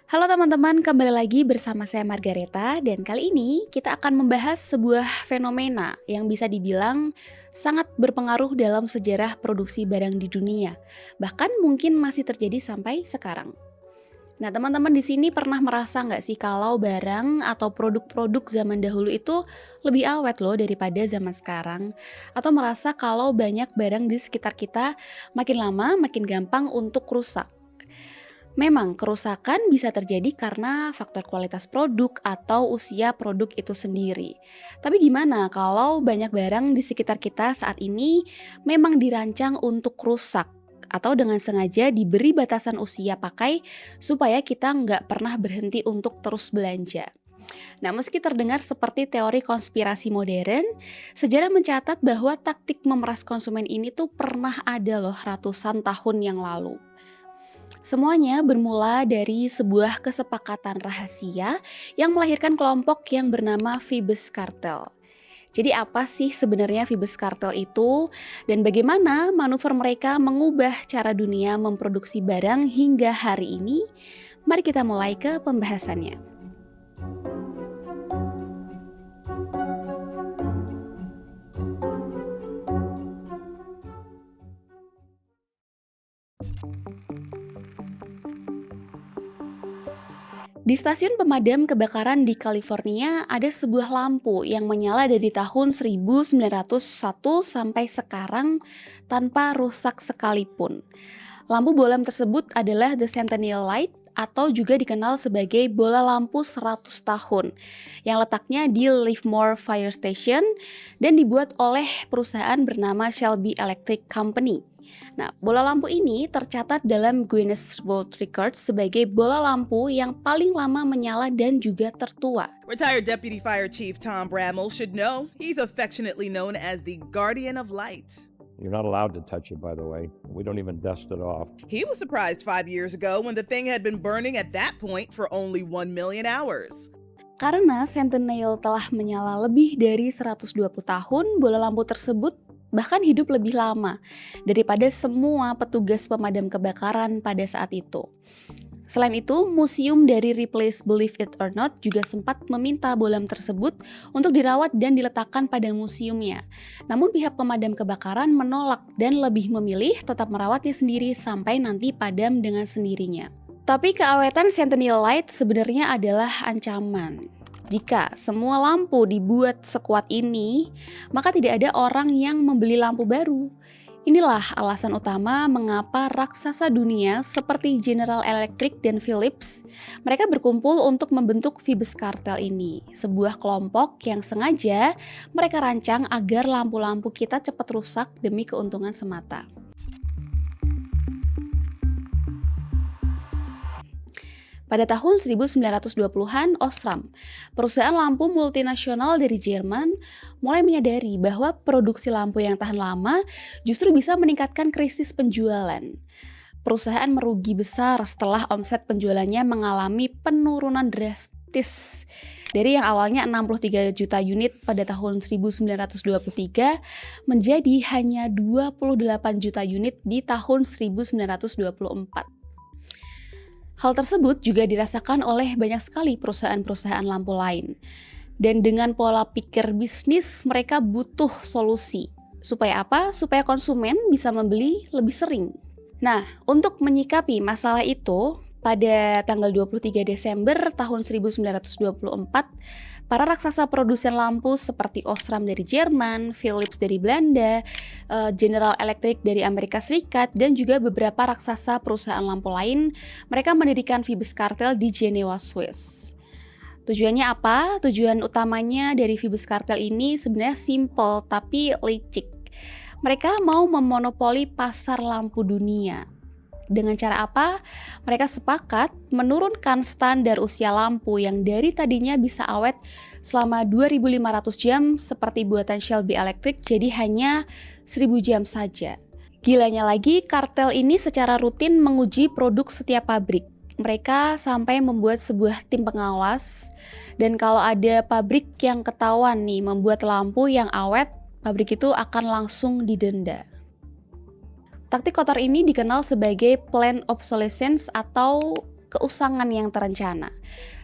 Halo teman-teman, kembali lagi bersama saya Margareta dan kali ini kita akan membahas sebuah fenomena yang bisa dibilang sangat berpengaruh dalam sejarah produksi barang di dunia. Bahkan mungkin masih terjadi sampai sekarang. Nah, teman-teman di sini pernah merasa nggak sih kalau barang atau produk-produk zaman dahulu itu lebih awet loh daripada zaman sekarang? Atau merasa kalau banyak barang di sekitar kita makin lama makin gampang untuk rusak? Memang kerusakan bisa terjadi karena faktor kualitas produk atau usia produk itu sendiri. Tapi gimana kalau banyak barang di sekitar kita saat ini memang dirancang untuk rusak atau dengan sengaja diberi batasan usia pakai supaya kita nggak pernah berhenti untuk terus belanja. Nah, meski terdengar seperti teori konspirasi modern, sejarah mencatat bahwa taktik memeras konsumen ini tuh pernah ada loh ratusan tahun yang lalu. Semuanya bermula dari sebuah kesepakatan rahasia yang melahirkan kelompok yang bernama Phoebus Cartel. Jadi apa sih sebenarnya Phoebus Cartel itu dan bagaimana manuver mereka mengubah cara dunia memproduksi barang hingga hari ini? Mari kita mulai ke pembahasannya. Di stasiun pemadam kebakaran di California ada sebuah lampu yang menyala dari tahun 1901 sampai sekarang tanpa rusak sekalipun. Lampu bolam tersebut adalah The Centennial Light atau juga dikenal sebagai bola lampu 100 tahun yang letaknya di Livermore Fire Station dan dibuat oleh perusahaan bernama Shelby Electric Company. Nah, bola lampu ini tercatat dalam Guinness World Records sebagai bola lampu yang paling lama menyala dan juga tertua. Retired Deputy Fire Chief Tom Bramall should know he's affectionately known as the Guardian of Light. You're not allowed to touch it, by the way. We don't even dust it off. He was surprised 5 years ago when the thing had been burning at that point for only 1 million hours. Karena Centennial telah menyala lebih dari 120 tahun, bola lampu tersebut bahkan hidup lebih lama daripada semua petugas pemadam kebakaran pada saat itu. Selain itu, museum dari Ripley's Believe It or Not juga sempat meminta bolam tersebut untuk dirawat dan diletakkan pada museumnya. Namun pihak pemadam kebakaran menolak dan lebih memilih tetap merawatnya sendiri sampai nanti padam dengan sendirinya. Tapi keawetan Centennial Light sebenarnya adalah ancaman. Jika semua lampu dibuat sekuat ini, maka tidak ada orang yang membeli lampu baru. Inilah alasan utama mengapa raksasa dunia seperti General Electric dan Philips, mereka berkumpul untuk membentuk Phoebus Cartel ini, sebuah kelompok yang sengaja mereka rancang agar lampu-lampu kita cepat rusak demi keuntungan semata. Pada tahun 1920-an, Osram, perusahaan lampu multinasional dari Jerman, mulai menyadari bahwa produksi lampu yang tahan lama justru bisa meningkatkan krisis penjualan. Perusahaan merugi besar setelah omset penjualannya mengalami penurunan drastis. Dari yang awalnya 63 juta unit pada tahun 1923 menjadi hanya 28 juta unit di tahun 1924. Hal tersebut juga dirasakan oleh banyak sekali perusahaan-perusahaan lampu lain. Dan dengan pola pikir bisnis, mereka butuh solusi. Supaya apa? Supaya konsumen bisa membeli lebih sering. Nah, untuk menyikapi masalah itu, pada tanggal 23 Desember tahun 1924, para raksasa produsen lampu seperti Osram dari Jerman, Philips dari Belanda, General Electric dari Amerika Serikat, dan juga beberapa raksasa perusahaan lampu lain, mereka mendirikan Phoebus Cartel di Jenewa, Swiss. Tujuannya apa? Tujuan utamanya dari Phoebus Cartel ini sebenarnya simple tapi licik. Mereka mau memonopoli pasar lampu dunia. Dengan cara apa? Mereka sepakat menurunkan standar usia lampu yang dari tadinya bisa awet selama 2.500 jam seperti buatan Shelby Electric jadi hanya 1.000 jam saja. Gilanya lagi, kartel ini secara rutin menguji produk setiap pabrik. Mereka sampai membuat sebuah tim pengawas dan kalau ada pabrik yang ketahuan nih membuat lampu yang awet, pabrik itu akan langsung didenda. Taktik kotor ini dikenal sebagai planned obsolescence atau keusangan yang terencana.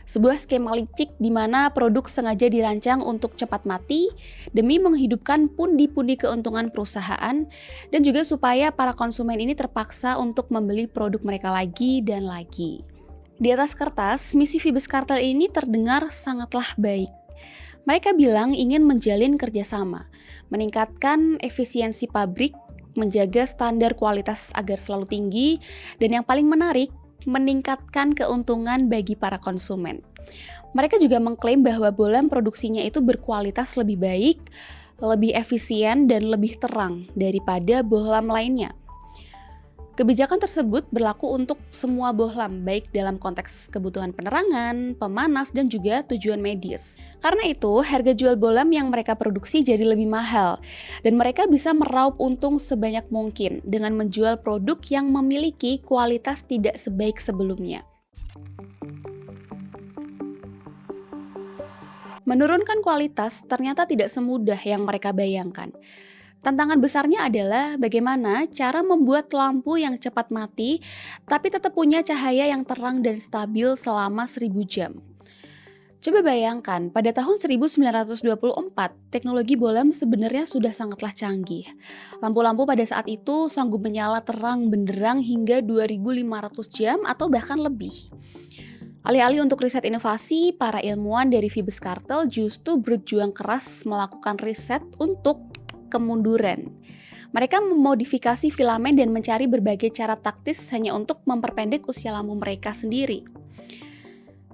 Sebuah skema licik di mana produk sengaja dirancang untuk cepat mati demi menghidupkan pundi-pundi keuntungan perusahaan dan juga supaya para konsumen ini terpaksa untuk membeli produk mereka lagi dan lagi. Di atas kertas, misi Phoebus Cartel ini terdengar sangatlah baik. Mereka bilang ingin menjalin kerjasama, meningkatkan efisiensi pabrik, menjaga standar kualitas agar selalu tinggi, dan yang paling menarik, meningkatkan keuntungan bagi para konsumen. Mereka juga mengklaim bahwa bohlam produksinya itu berkualitas lebih baik, lebih efisien, dan lebih terang daripada bohlam lainnya. Kebijakan tersebut berlaku untuk semua bohlam, baik dalam konteks kebutuhan penerangan, pemanas, dan juga tujuan medis. Karena itu, harga jual bohlam yang mereka produksi jadi lebih mahal, dan mereka bisa meraup untung sebanyak mungkin dengan menjual produk yang memiliki kualitas tidak sebaik sebelumnya. Menurunkan kualitas ternyata tidak semudah yang mereka bayangkan. Tantangan besarnya adalah bagaimana cara membuat lampu yang cepat mati tapi tetap punya cahaya yang terang dan stabil selama 1000 jam. Coba bayangkan, pada tahun 1924, teknologi bohlam sebenarnya sudah sangatlah canggih. Lampu-lampu pada saat itu sanggup menyala terang benderang hingga 2500 jam atau bahkan lebih. Alih-alih untuk riset inovasi, para ilmuwan dari Phoebus Cartel justru berjuang keras melakukan riset untuk kemunduran. Mereka memodifikasi filamen dan mencari berbagai cara taktis hanya untuk memperpendek usia lampu mereka sendiri.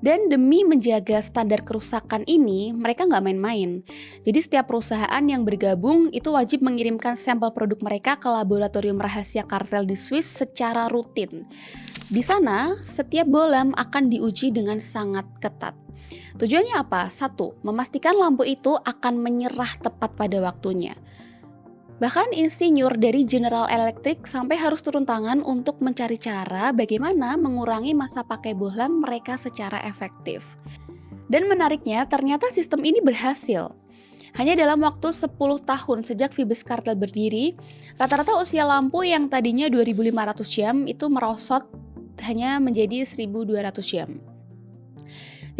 Dan demi menjaga standar kerusakan ini, mereka nggak main-main. Jadi setiap perusahaan yang bergabung itu wajib mengirimkan sampel produk mereka ke laboratorium rahasia kartel di Swiss secara rutin. Di sana, setiap bohlam akan diuji dengan sangat ketat. Tujuannya apa? 1. Memastikan lampu itu akan menyerah tepat pada waktunya. Bahkan insinyur dari General Electric sampai harus turun tangan untuk mencari cara bagaimana mengurangi masa pakai bohlam mereka secara efektif. Dan menariknya, ternyata sistem ini berhasil. Hanya dalam waktu 10 tahun sejak Phoebus Cartel berdiri, rata-rata usia lampu yang tadinya 2500 jam itu merosot hanya menjadi 1200 jam.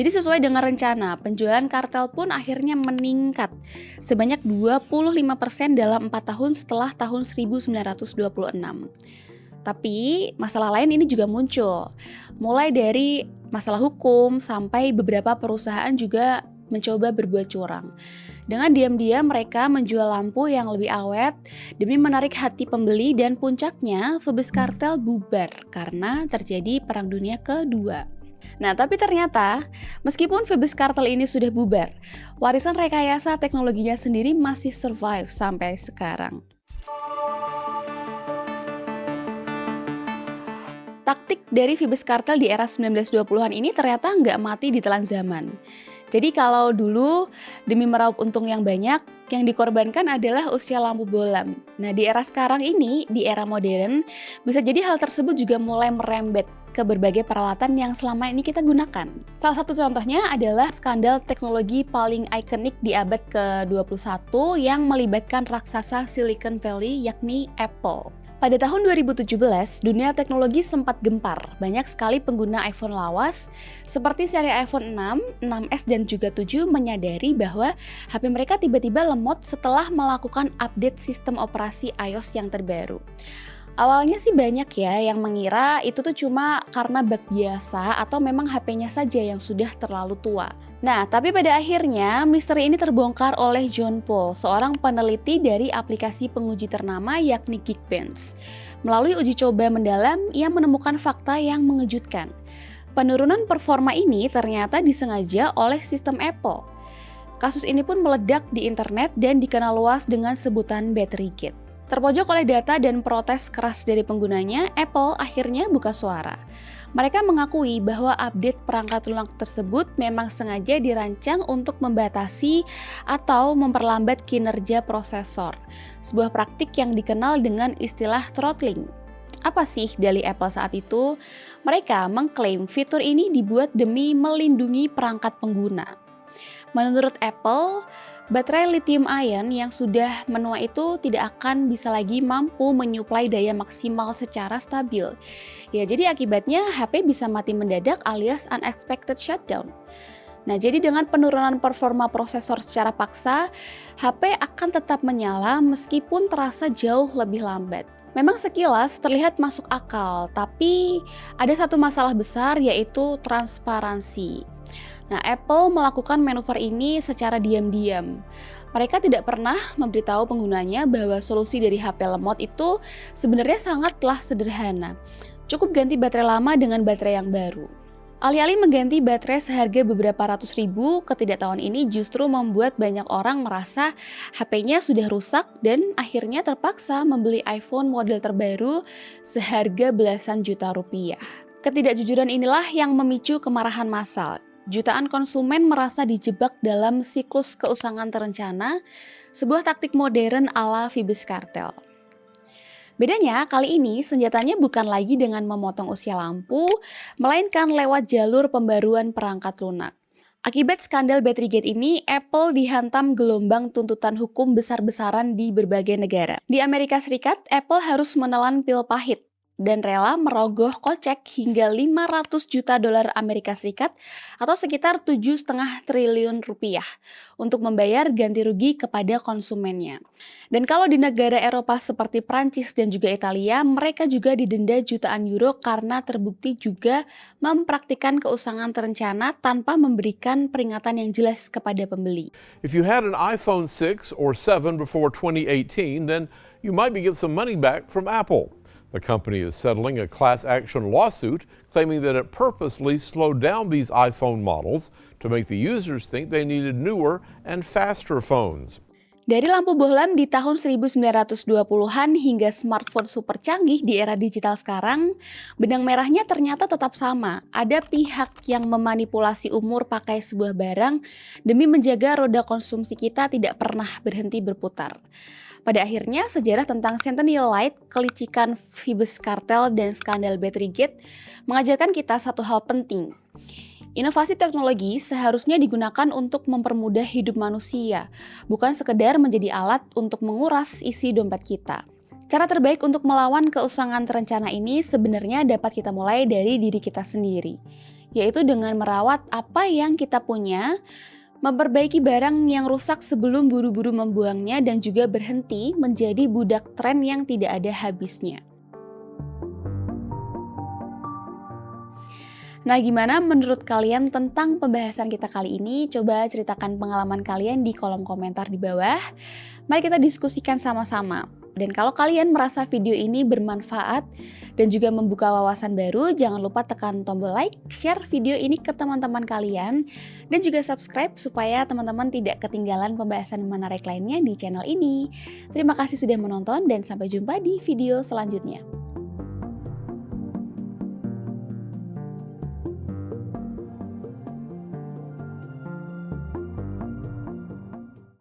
Jadi sesuai dengan rencana, penjualan kartel pun akhirnya meningkat sebanyak 25% dalam 4 tahun setelah tahun 1926. Tapi masalah lain ini juga muncul, mulai dari masalah hukum sampai beberapa perusahaan juga mencoba berbuat curang. Dengan diam-diam mereka menjual lampu yang lebih awet demi menarik hati pembeli dan puncaknya Phoebus Cartel bubar karena terjadi Perang Dunia Kedua. Nah, tapi ternyata meskipun Phoebus Cartel ini sudah bubar, warisan rekayasa teknologinya sendiri masih survive sampai sekarang. Taktik dari Phoebus Cartel di era 1920-an ini ternyata nggak mati di telan zaman. Jadi kalau dulu demi meraup untung yang banyak, yang dikorbankan adalah usia lampu bohlam. Nah, di era sekarang ini, di era modern, bisa jadi hal tersebut juga mulai merembet ke berbagai peralatan yang selama ini kita gunakan. Salah satu contohnya adalah skandal teknologi paling ikonik di abad ke-21 yang melibatkan raksasa Silicon Valley yakni Apple. Pada tahun 2017, dunia teknologi sempat gempar. Banyak sekali pengguna iPhone lawas, seperti seri iPhone 6, 6s, dan juga 7 menyadari bahwa HP mereka tiba-tiba lemot setelah melakukan update sistem operasi iOS yang terbaru. Awalnya sih banyak ya yang mengira itu tuh cuma karena bug biasa atau memang HP-nya saja yang sudah terlalu tua. Nah, tapi pada akhirnya misteri ini terbongkar oleh John Paul, seorang peneliti dari aplikasi penguji ternama yakni Geekbench. Melalui uji coba mendalam, ia menemukan fakta yang mengejutkan. Penurunan performa ini ternyata disengaja oleh sistem Apple. Kasus ini pun meledak di internet dan dikenal luas dengan sebutan battery gate. Terpojok oleh data dan protes keras dari penggunanya, Apple akhirnya buka suara. Mereka mengakui bahwa update perangkat lunak tersebut memang sengaja dirancang untuk membatasi atau memperlambat kinerja prosesor, sebuah praktik yang dikenal dengan istilah throttling. Apa sih dalih Apple saat itu? Mereka mengklaim fitur ini dibuat demi melindungi perangkat pengguna. Menurut Apple, Baterai lithium ion yang sudah menua itu tidak akan bisa lagi mampu menyuplai daya maksimal secara stabil. Ya, jadi akibatnya HP bisa mati mendadak alias unexpected shutdown. Nah, jadi dengan penurunan performa prosesor secara paksa, HP akan tetap menyala meskipun terasa jauh lebih lambat. Memang sekilas terlihat masuk akal, tapi ada satu masalah besar yaitu transparansi. Nah, Apple melakukan manuver ini secara diam-diam. Mereka tidak pernah memberitahu penggunanya bahwa solusi dari HP lemot itu sebenarnya sangatlah sederhana. Cukup ganti baterai lama dengan baterai yang baru. Alih-alih mengganti baterai seharga beberapa ratus ribu, ketidaktahuan ini justru membuat banyak orang merasa HP-nya sudah rusak dan akhirnya terpaksa membeli iPhone model terbaru seharga belasan juta rupiah. Ketidakjujuran inilah yang memicu kemarahan massal. Jutaan konsumen merasa dijebak dalam siklus keusangan terencana, sebuah taktik modern ala Phoebus Cartel. Bedanya, kali ini senjatanya bukan lagi dengan memotong usia lampu, melainkan lewat jalur pembaruan perangkat lunak. Akibat skandal Batterygate ini, Apple dihantam gelombang tuntutan hukum besar-besaran di berbagai negara. Di Amerika Serikat, Apple harus menelan pil pahit dan rela merogoh kocek hingga 500 juta dolar Amerika Serikat atau sekitar 7,5 triliun rupiah untuk membayar ganti rugi kepada konsumennya. Dan kalau di negara Eropa seperti Prancis dan juga Italia, mereka juga didenda jutaan euro karena terbukti juga mempraktikkan keusangan terencana tanpa memberikan peringatan yang jelas kepada pembeli. If you had an iPhone 6 or 7 before 2018, then you might be getting some money back from Apple. The company is settling a class action lawsuit claiming that it purposely slowed down these iPhone models to make the users think they needed newer and faster phones. Dari lampu bohlam di tahun 1920-an hingga smartphone super canggih di era digital sekarang, benang merahnya ternyata tetap sama. Ada pihak yang memanipulasi umur pakai sebuah barang demi menjaga roda konsumsi kita tidak pernah berhenti berputar. Pada akhirnya, sejarah tentang Centennial Light, kelicikan Phoebus Cartel, dan skandal Batterygate mengajarkan kita satu hal penting. Inovasi teknologi seharusnya digunakan untuk mempermudah hidup manusia, bukan sekedar menjadi alat untuk menguras isi dompet kita. Cara terbaik untuk melawan keusangan terencana ini sebenarnya dapat kita mulai dari diri kita sendiri, yaitu dengan merawat apa yang kita punya, memperbaiki barang yang rusak sebelum buru-buru membuangnya, dan juga berhenti menjadi budak tren yang tidak ada habisnya. Nah, gimana menurut kalian tentang pembahasan kita kali ini? Coba ceritakan pengalaman kalian di kolom komentar di bawah. Mari kita diskusikan sama-sama. Dan kalau kalian merasa video ini bermanfaat dan juga membuka wawasan baru, jangan lupa tekan tombol like, share video ini ke teman-teman kalian, dan juga subscribe supaya teman-teman tidak ketinggalan pembahasan menarik lainnya di channel ini. Terima kasih sudah menonton dan sampai jumpa di video selanjutnya.